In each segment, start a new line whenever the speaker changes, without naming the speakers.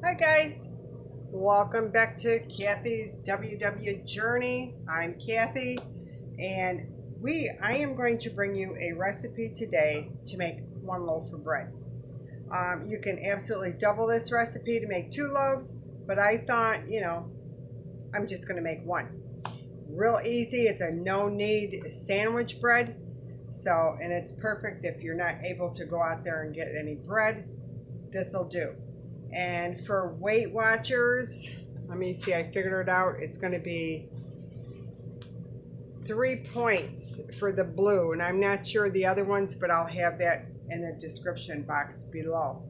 Hi guys, welcome back to Kathy's WW Journey. I'm Kathy, and I am going to bring you a recipe today to make one loaf of bread. You can absolutely double this recipe to make two loaves, but I thought, I'm just going to make one. Real easy. It's a no knead sandwich bread. And it's perfect if you're not able to go out there and get any bread. This will do. And for Weight Watchers, let me see, I figured it out. It's going to be 3 points for the blue, and I'm not sure the other ones, but I'll have that in the description box below.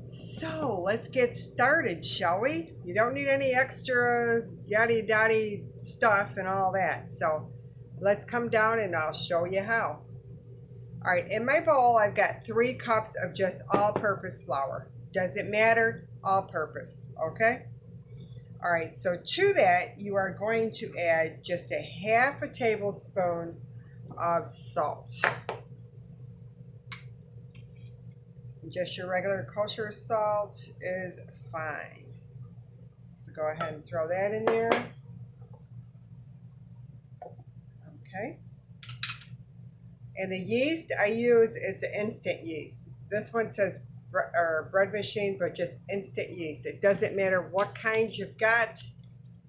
So let's get started, shall we? You don't need any extra yada yada stuff and all that. So let's come down and I'll show you how. All right, in my bowl, I've got 3 cups of just all-purpose flour. Doesn't matter, all-purpose, okay? All right, so to that, you are going to add just a half a tablespoon of salt. Just your regular kosher salt is fine. So go ahead and throw that in there. Okay. And the yeast I use is the instant yeast. This one says bread machine, but just instant yeast. It doesn't matter what kind you've got.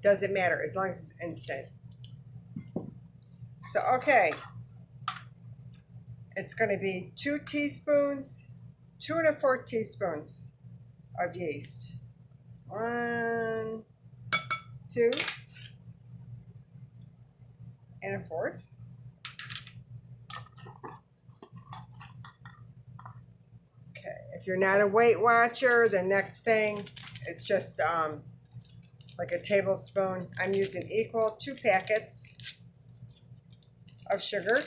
Doesn't matter as long as it's instant. So, okay. It's going to be 2 teaspoons, 2 1/4 teaspoons of yeast. 1, 2 1/4. If you're not a Weight Watcher, the next thing is just like a tablespoon. I'm using equal 2 packets of sugar.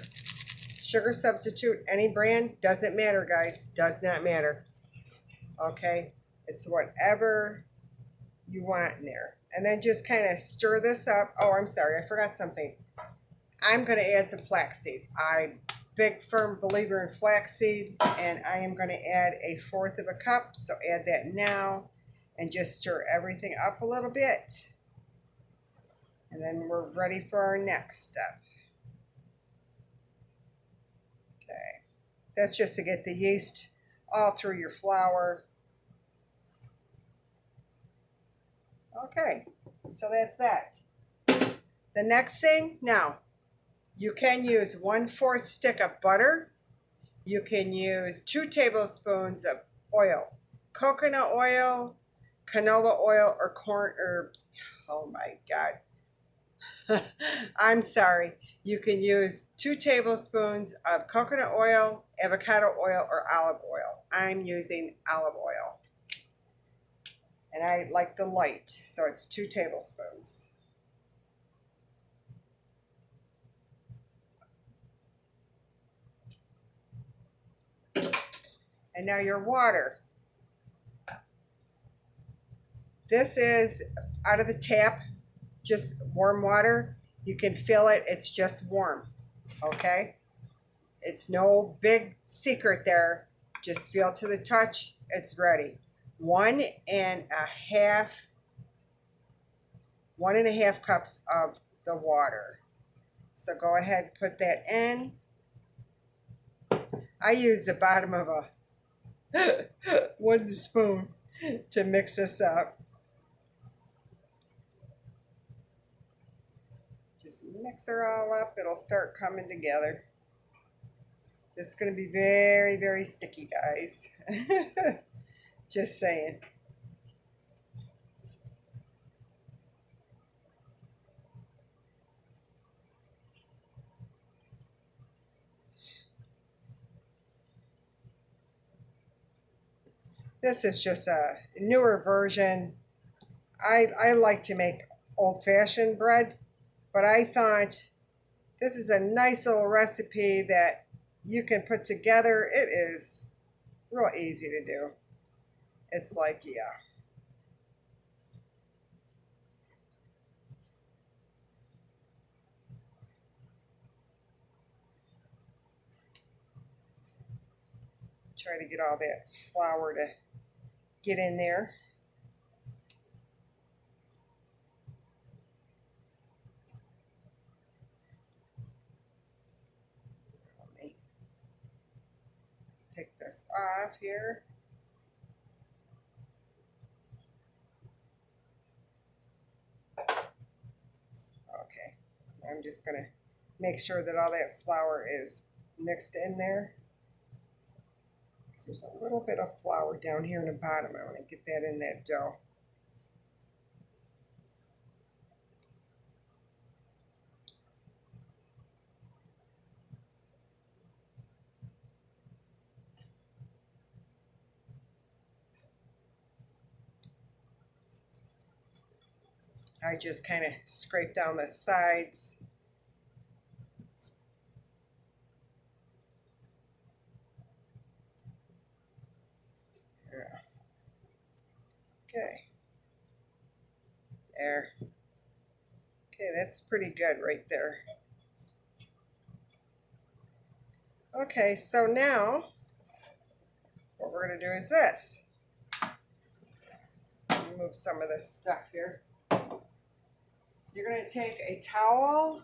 Sugar substitute, any brand, doesn't matter, guys. Does not matter. Okay? It's whatever you want in there. And then just kind of stir this up. Oh, I'm sorry. I forgot something. I'm going to add some flaxseed. I'm a big, firm believer in flaxseed. And I am going to add 1/4 of a cup. So add that now. And just stir everything up a little bit. And then we're ready for our next step. Okay. That's just to get the yeast all through your flour. Okay, so that's that. The next thing, now, you can use 1/4 stick of butter. You can use 2 tablespoons of oil, coconut oil, canola oil, or corn, or, oh my God. I'm sorry. You can use 2 tablespoons of coconut oil, avocado oil, or olive oil. I'm using olive oil. And I like the light, so it's 2 tablespoons. And now your water. This is out of the tap, just warm water. You can feel it, it's just warm, okay? It's no big secret there. Just feel to the touch, it's ready. 1.5 cups of the water. So go ahead, put that in. I use the bottom of a wooden spoon to mix this up. Just mix her all up. It'll start coming together. This is going to be very, very sticky, guys. Just saying. This is just a newer version. I like to make old-fashioned bread, but I thought this is a nice little recipe that you can put together. It is real easy to do. It's like, yeah. Try to get all that flour to get in there. Let me take this off here. Okay, I'm just gonna make sure that all that flour is mixed in there. There's a little bit of flour down here in the bottom. I want to get that in that dough. I just kind of scrape down the sides. Okay. There. Okay, that's pretty good right there. Okay, so now what we're going to do is this. Remove some of this stuff here. You're going to take a towel,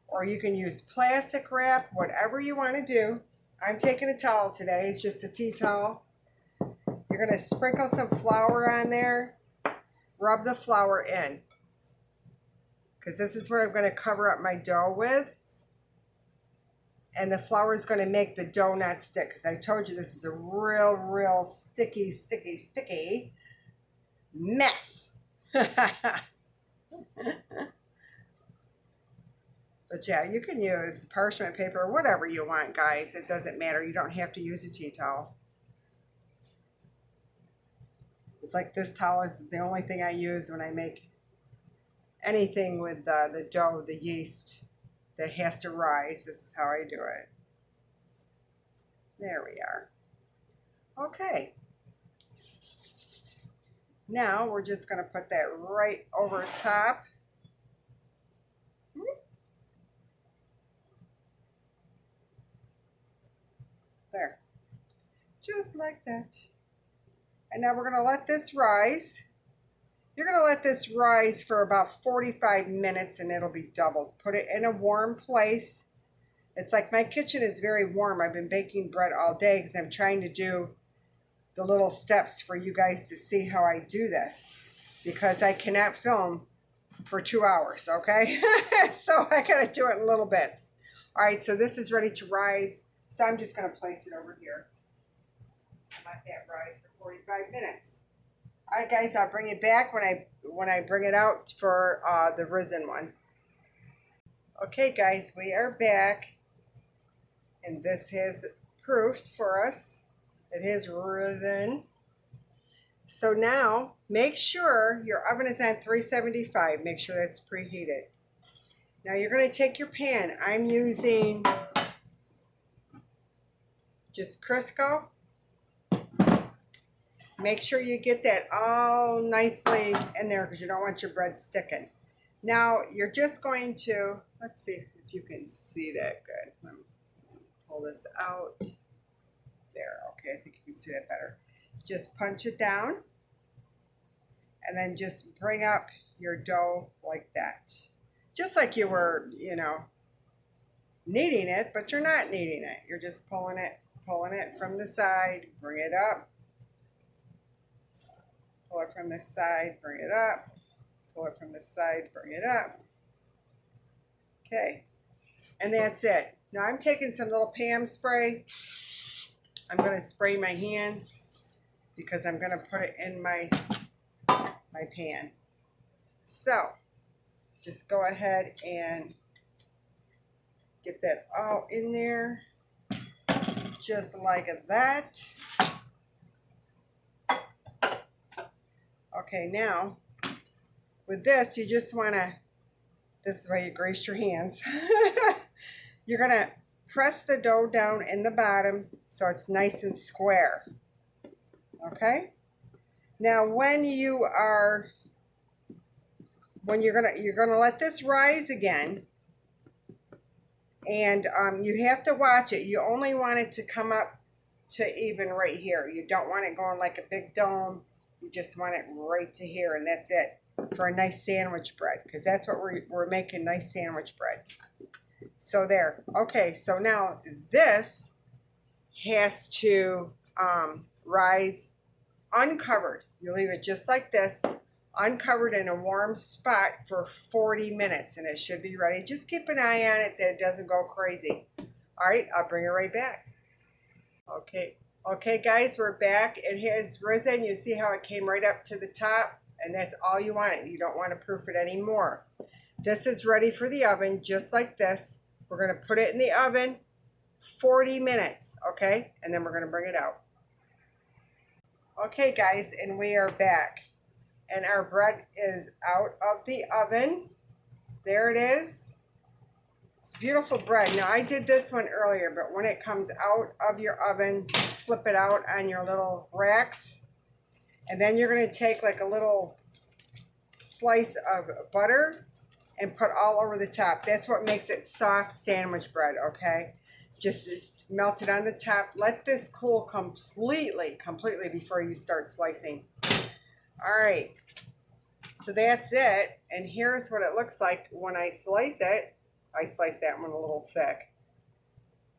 or you can use plastic wrap, whatever you want to do. I'm taking a towel today. It's just a tea towel. You're going to sprinkle some flour on there. Rub the flour in, because this is what I'm going to cover up my dough with. And the flour is going to make the dough not stick, because I told you this is a real sticky mess. But yeah, you can use parchment paper or whatever you want, guys. It doesn't matter. You don't have to use a tea towel. It's like this towel is the only thing I use when I make anything with the dough, the yeast that has to rise. This is how I do it. There we are. Okay. Now we're just going to put that right over top. There. Just like that. And now we're going to let this rise. You're going to let this rise for about 45 minutes and it'll be doubled. Put it in a warm place. It's like my kitchen is very warm. I've been baking bread all day because I'm trying to do the little steps for you guys to see how I do this, because I cannot film for 2 hours, okay? So I got to do it in little bits. All right, so this is ready to rise. So I'm just going to place it over here. Let that rise for 45 minutes. All right, guys, I'll bring it back when I bring it out for the risen one. Okay, guys, we are back, and this has proofed for us. It has risen. So now, make sure your oven is on 375. Make sure that's preheated. Now you're going to take your pan. I'm using just Crisco. Make sure you get that all nicely in there because you don't want your bread sticking. Now you're just going to, let's see if you can see that good. Let me pull this out. There, okay, I think you can see that better. Just punch it down and then just bring up your dough like that. Just like you were, you know, kneading it, but you're not kneading it. You're just pulling it from the side, bring it up. Pull it from this side, bring it up. Pull it from this side, bring it up. Okay, and that's it. Now I'm taking some little Pam spray. I'm going to spray my hands because I'm going to put it in my pan. So just go ahead and get that all in there, just like that. Okay, now with this, you just want to, this is why you grease your hands. You're going to press the dough down in the bottom so it's nice and square. Okay? Now when you're gonna let this rise again, and you have to watch it. You only want it to come up to even right here. You don't want it going like a big dome. You just want it right to here, and that's it for a nice sandwich bread, because that's what we're making, nice sandwich bread. So there. Okay, so now this has to rise uncovered. You leave it just like this, uncovered in a warm spot for 40 minutes, and it should be ready. Just keep an eye on it that it doesn't go crazy. All right, I'll bring it right back. Okay, guys, we're back. It has risen. You see how it came right up to the top, and that's all you want it. You don't want to proof it anymore. This is ready for the oven, just like this. We're going to put it in the oven 40 minutes, okay? And then we're going to bring it out. Okay, guys, and we are back. And our bread is out of the oven. There it is. It's beautiful bread. Now, I did this one earlier, but when it comes out of your oven, flip it out on your little racks. And then you're going to take like a little slice of butter and put all over the top. That's what makes it soft sandwich bread, okay? Just melt it on the top. Let this cool completely before you start slicing. All right, so that's it. And here's what it looks like when I slice it. I slice that one a little thick.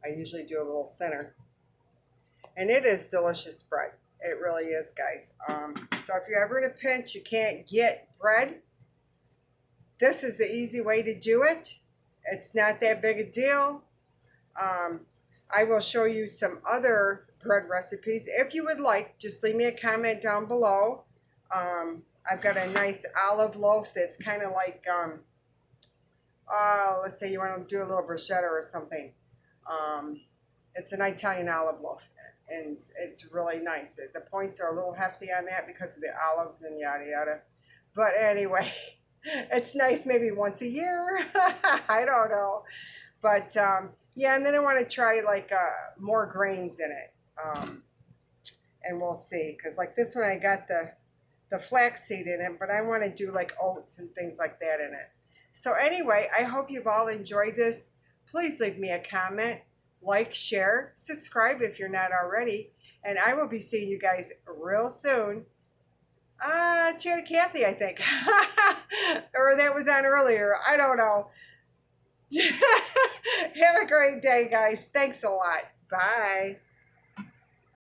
I usually do a little thinner. And it is delicious bread. It really is, guys. So if you're ever in a pinch, you can't get bread, this is the easy way to do it. It's not that big a deal. I will show you some other bread recipes. If you would like, just leave me a comment down below. I've got a nice olive loaf that's kind of like, let's say you want to do a little bruschetta or something. It's an Italian olive loaf, and it's really nice. The points are a little hefty on that because of the olives and yada yada. But anyway, it's nice maybe once a year. I don't know. But yeah, and then I want to try like more grains in it. And we'll see. Because like this one, I got the flaxseed in it, but I want to do like oats and things like that in it. So anyway, I hope you've all enjoyed this. Please leave me a comment, like, share, subscribe if you're not already. And I will be seeing you guys real soon. Janet Kathy, I think. Or that was on earlier. I don't know. Have a great day, guys. Thanks a lot. Bye.